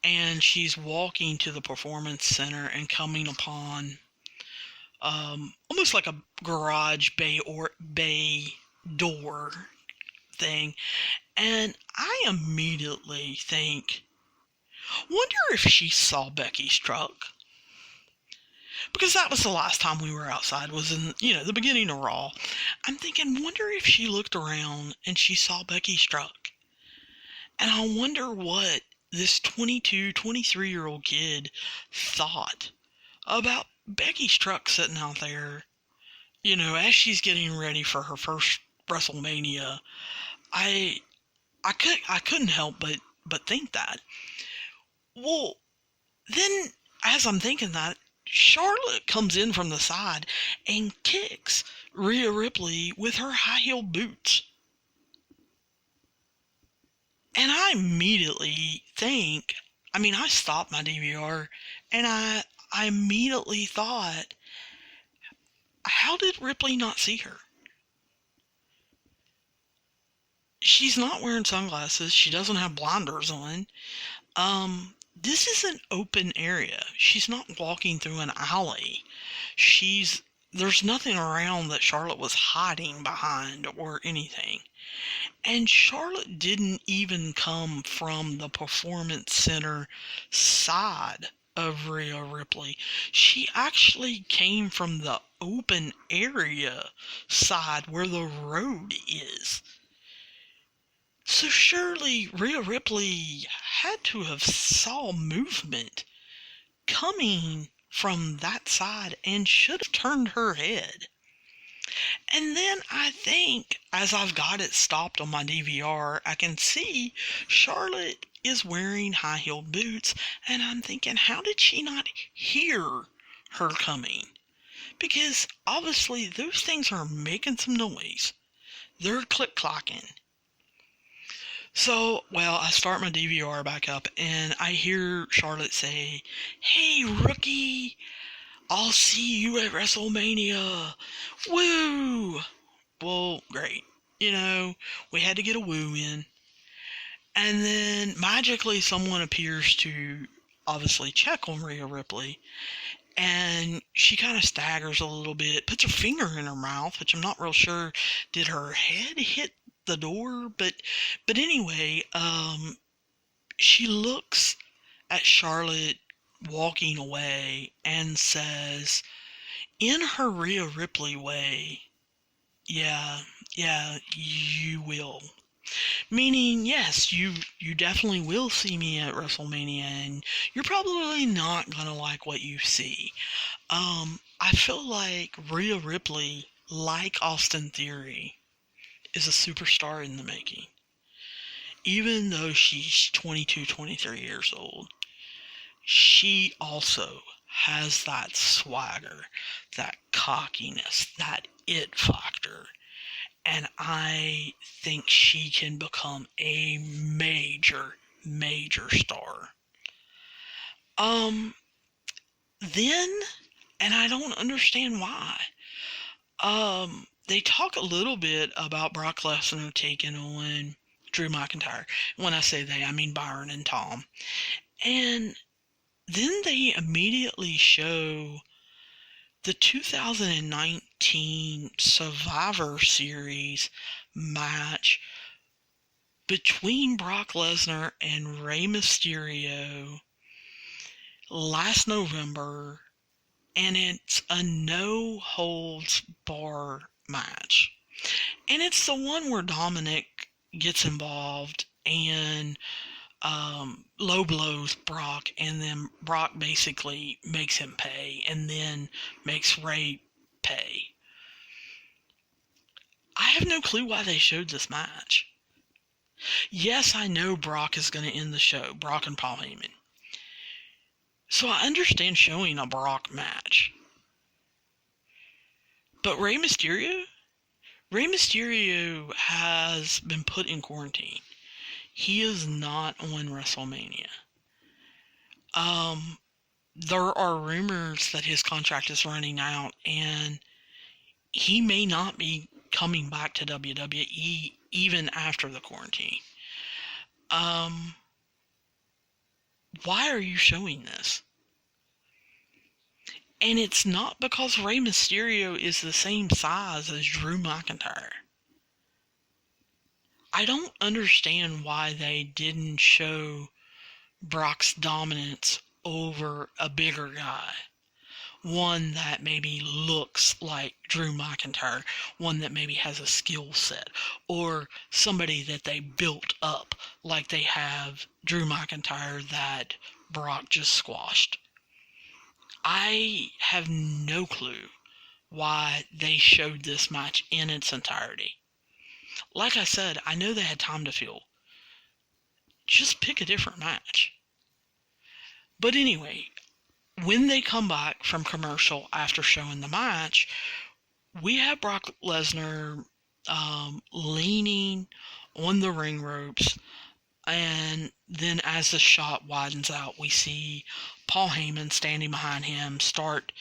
And she's walking to the Performance Center and coming upon almost like a garage bay door thing. And I immediately think, wonder if she saw Becky's truck. Because that was the last time we were outside, was in, the beginning of Raw. I'm thinking, wonder if she looked around and she saw Becky's truck. And I wonder what this 22, 23-year-old kid thought about Becky's truck sitting out there, as she's getting ready for her first WrestleMania. I couldn't help but think that. Well, then as I'm thinking that, Charlotte comes in from the side and kicks Rhea Ripley with her high-heeled boots. And I immediately think, I stopped my DVR and I immediately thought, how did Ripley not see her? She's not wearing sunglasses. She doesn't have blinders on. This is an open area. She's not walking through an alley. There's nothing around that Charlotte was hiding behind or anything. And Charlotte didn't even come from the Performance Center side of Rhea Ripley. She actually came from the open area side where the road is. So surely Rhea Ripley had to have saw movement coming from that side and should have turned her head. And then I think, as I've got it stopped on my DVR, I can see Charlotte is wearing high-heeled boots, and I'm thinking, how did she not hear her coming? Because obviously those things are making some noise. They're click-clocking. So, I start my DVR back up, and I hear Charlotte say, "Hey, rookie, I'll see you at WrestleMania. Woo!" Well, great. We had to get a woo in. And then magically someone appears to obviously check on Rhea Ripley. And she kind of staggers a little bit, puts her finger in her mouth, which I'm not real sure. Did her head hit the door? But anyway, she looks at Charlotte walking away and says, in her Rhea Ripley way, yeah, you will. Meaning, yes, you definitely will see me at WrestleMania, and you're probably not going to like what you see. I feel like Rhea Ripley, like Austin Theory, is a superstar in the making. Even though she's 22, 23 years old, she also has that swagger, that cockiness, that it factor. And I think she can become a major, major star. Then, and I don't understand why, they talk a little bit about Brock Lesnar taking on Drew McIntyre. When I say they, I mean Byron and Tom. And then they immediately show the 2019 Survivor Series match between Brock Lesnar and Rey Mysterio last November, and it's a no-holds-bar match. And it's the one where Dominic gets involved and low blows Brock, and then Brock basically makes him pay, and then makes Rey pay. I have no clue why they showed this match. Yes, I know Brock is going to end the show, Brock and Paul Heyman. So I understand showing a Brock match. But Rey Mysterio? Rey Mysterio has been put in quarantine. He is not on WrestleMania. There are rumors that his contract is running out, and he may not be coming back to WWE even after the quarantine. Why are you showing this? And it's not because Rey Mysterio is the same size as Drew McIntyre. I don't understand why they didn't show Brock's dominance over a bigger guy. One that maybe looks like Drew McIntyre, one that maybe has a skill set, or somebody that they built up like they have Drew McIntyre that Brock just squashed. I have no clue why they showed this match in its entirety. Like I said, I know they had time to fill. Just pick a different match. But anyway, when they come back from commercial after showing the match, we have Brock Lesnar leaning on the ring ropes, and then as the shot widens out, we see Paul Heyman standing behind him start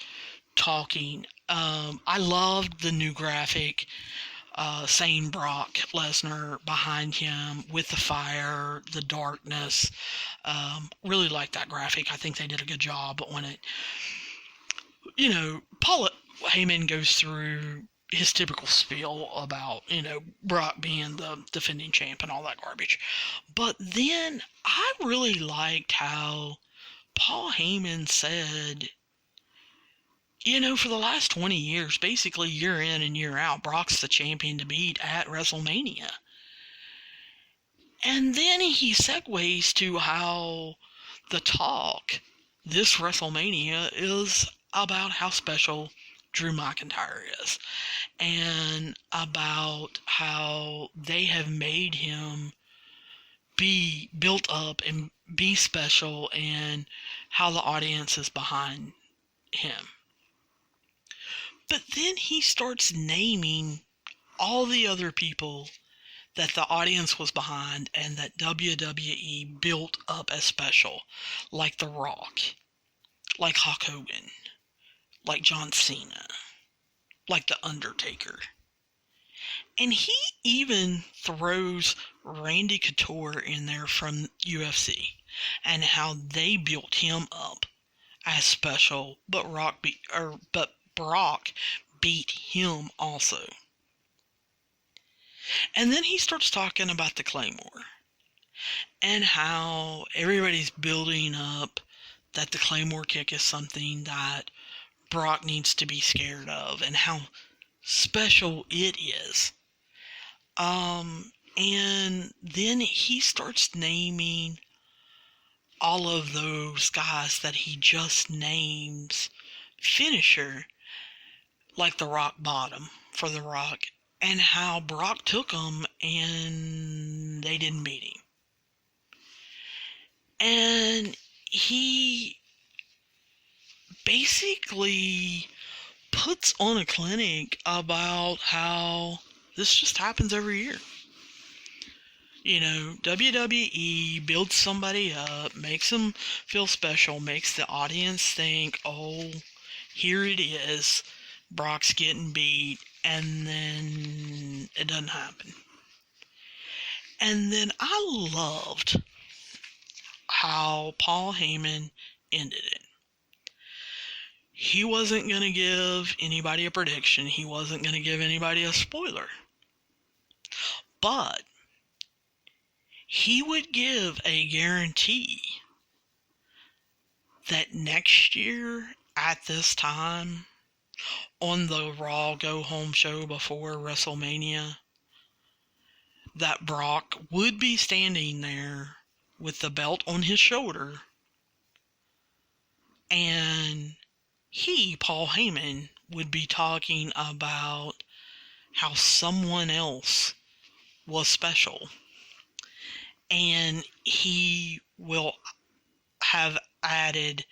talking. I loved the new graphic saying Brock Lesnar behind him with the fire, the darkness. Really like that graphic. I think they did a good job on it. You know, Paul Heyman goes through his typical spiel about, Brock being the defending champ and all that garbage. But then I really liked how Paul Heyman said, for the last 20 years, basically year in and year out, Brock's the champion to beat at WrestleMania. And then he segues to how the talk this WrestleMania is about how special Drew McIntyre is, and about how they have made him be built up and be special, and how the audience is behind him. But then he starts naming all the other people that the audience was behind and that WWE built up as special, like The Rock, like Hulk Hogan, like John Cena, like The Undertaker. And he even throws Randy Couture in there from UFC, and how they built him up as special, but Brock beat him also. And then he starts talking about the Claymore, and how everybody's building up that the Claymore kick is something that Brock needs to be scared of, and how special it is. And then he starts naming all of those guys that he just names finisher, like the Rock Bottom for The Rock, and how Brock took them and they didn't beat him. And he basically puts on a clinic about how this just happens every year. WWE builds somebody up, makes them feel special, makes the audience think, oh, here it is. Brock's getting beat, and then it doesn't happen. And then I loved how Paul Heyman ended it. He wasn't going to give anybody a prediction. He wasn't going to give anybody a spoiler. But he would give a guarantee that next year at this time, on the Raw Go Home show before WrestleMania, that Brock would be standing there with the belt on his shoulder, and he, Paul Heyman, would be talking about how someone else was special, and he will have added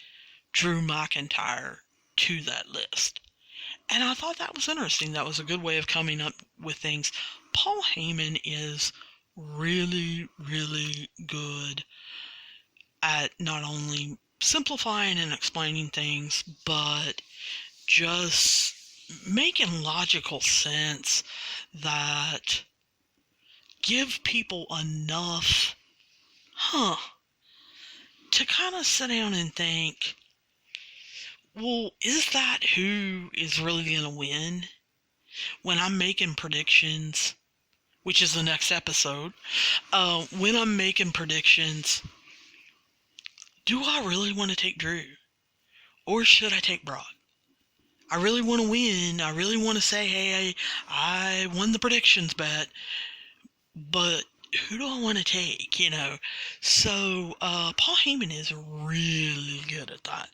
Drew McIntyre to that list. And I thought that was interesting. That was a good way of coming up with things. Paul Heyman is really, really good at not only simplifying and explaining things, but just making logical sense that give people enough, to kind of sit down and think, well, is that who is really going to win? When I'm making predictions, which is the next episode, when I'm making predictions, do I really want to take Drew? Or should I take Brock? I really want to win. I really want to say, hey, I won the predictions bet. But who do I want to take, So, Paul Heyman is really good at that.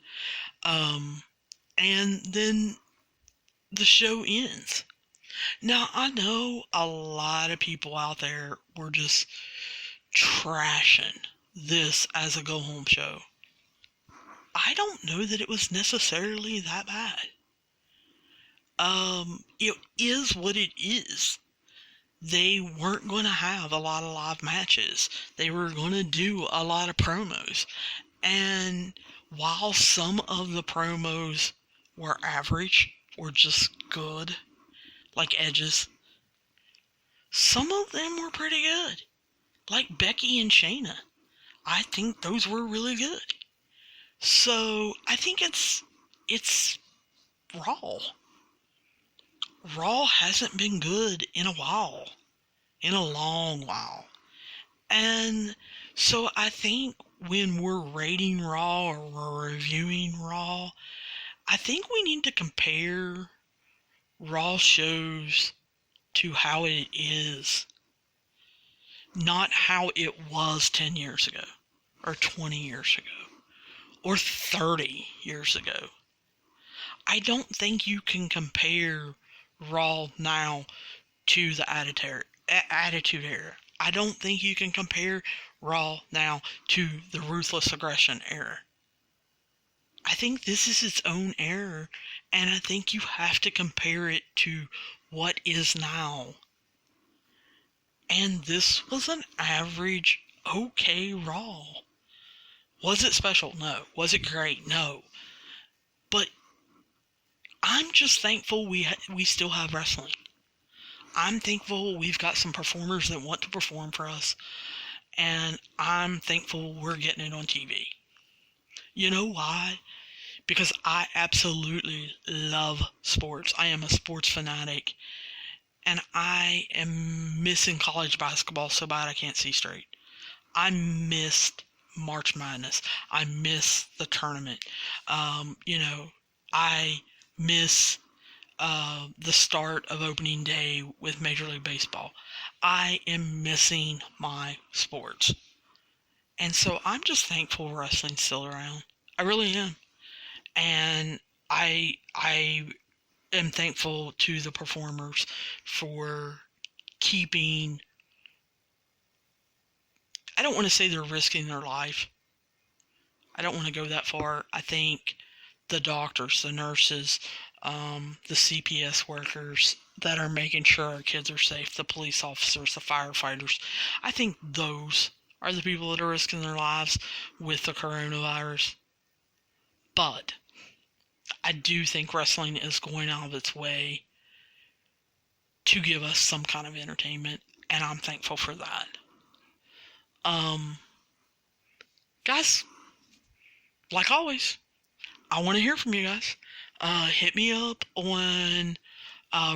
And then the show ends. Now, I know a lot of people out there were just trashing this as a go-home show. I don't know that it was necessarily that bad. It is what it is. They weren't going to have a lot of live matches. They were going to do a lot of promos. And while some of the promos were average or just good, like Edge's, some of them were pretty good. Like Becky and Shayna. I think those were really good. So, I think it's Raw. Raw hasn't been good in a while. In a long while. And so I think when we're rating Raw or we're reviewing Raw, I think we need to compare Raw shows to how it is. Not how it was 10 years ago. Or 20 years ago. Or 30 years ago. I don't think you can compare Raw now to the Attitude Era. I don't think you can compare Raw now to the Ruthless Aggression Era. I think this is its own era, and I think you have to compare it to what is now. And this was an average, okay Raw. Was it special? No. Was it great? No. But I'm just thankful we still have wrestling. I'm thankful we've got some performers that want to perform for us. And I'm thankful we're getting it on TV. You know why? Because I absolutely love sports. I am a sports fanatic. And I am missing college basketball so bad I can't see straight. I missed March Madness. I miss the tournament. I miss the start of opening day with Major League Baseball. I am missing my sports. And so I'm just thankful wrestling's still around. I really am. And I am thankful to the performers for keeping... I don't want to say they're risking their life. I don't want to go that far. I think the doctors, the nurses, the CPS workers that are making sure our kids are safe, the police officers, the firefighters, I think those are the people that are risking their lives with the coronavirus. But I do think wrestling is going out of its way to give us some kind of entertainment, and I'm thankful for that. Guys, like always, I want to hear from you guys. Hit me up on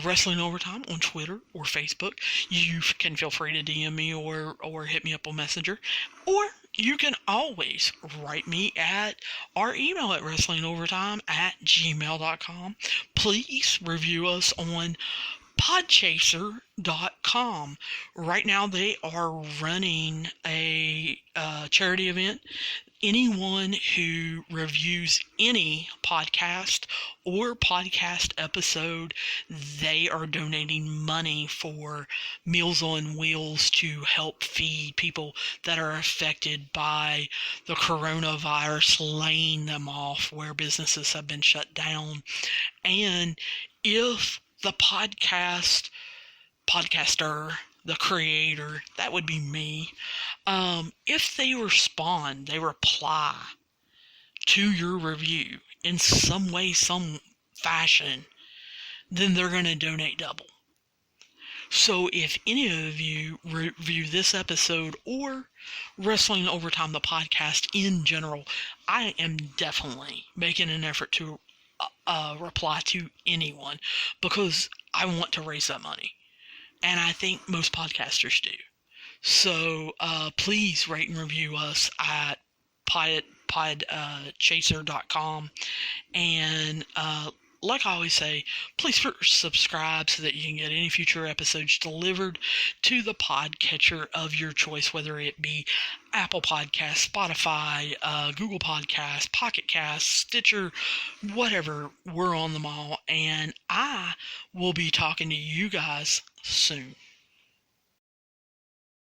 Wrestling Overtime on Twitter or Facebook. You can feel free to DM me or hit me up on Messenger. Or you can always write me at our email at wrestlingovertime@gmail.com. Please review us on podchaser.com. Right now they are running a charity event. Anyone who reviews any podcast or podcast episode, they are donating money for Meals on Wheels to help feed people that are affected by the coronavirus, laying them off where businesses have been shut down. And if the podcaster, the creator, that would be me, if they reply to your review in some way, some fashion, then they're going to donate double. So if any of you review this episode or Wrestling Overtime, the podcast in general, I am definitely making an effort to reply to anyone, because I want to raise that money. And I think most podcasters do. So please rate and review us at podchaser.com. And like I always say, please subscribe so that you can get any future episodes delivered to the podcatcher of your choice, whether it be Apple Podcasts, Spotify, Google Podcasts, Pocket Casts, Stitcher, whatever. We're on them all. And I will be talking to you guys soon.